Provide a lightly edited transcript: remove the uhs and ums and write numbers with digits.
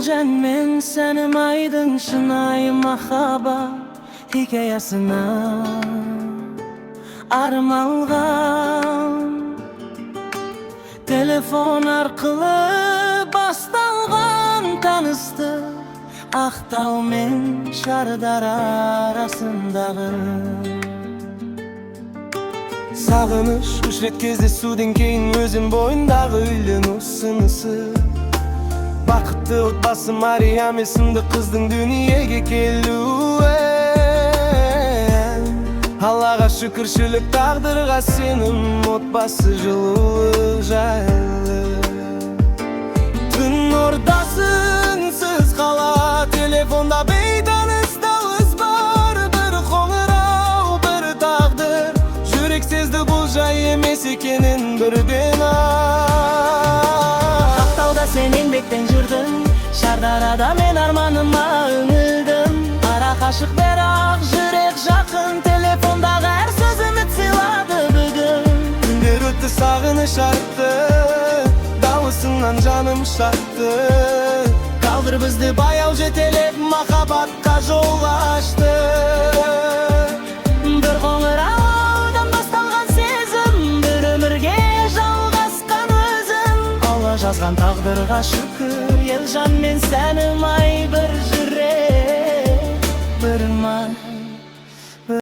Елжан мен сәнім айдың шынайы махаббат хикаясына арналған. Телефон арқылы басталған таныстық, Ақтау мен Шардар арасындағы. Сағыныш үш рет кездесуден кейін өзім бойындағы үйлену сынысы. Бақытты отбасы Мариям есімді қыздың дүниеге келуі. Аллаға шүкіршілік, тағдырға сенім, отбасы жылуы жайлы. Түн ортасынсыз қала, телефонда бейтаныс дауыс бар. Бір қоңырау, бір тағдыр, жүрек сезді бұл жай емес екенін бірден. Ақтауда сен еңбектен жүрдің, Шардарада мен арманыма үңілдім. Ара қашық бірақ жүрек жақын, телефондағы әр сөз үміт сыйлады бүгін. Күндер өтті, сағыныш артты, дауысыңнан жаным шатты. Қалдыр бізді баяу жетелеп, махаббатқа жол ашты. Бір қоңыраудан басталған сезім, бір өмірге жалғасқан өзім. Алла жазған тағдырға шүкір, Елжан мен сәнім ай бір жүрек, бір ма.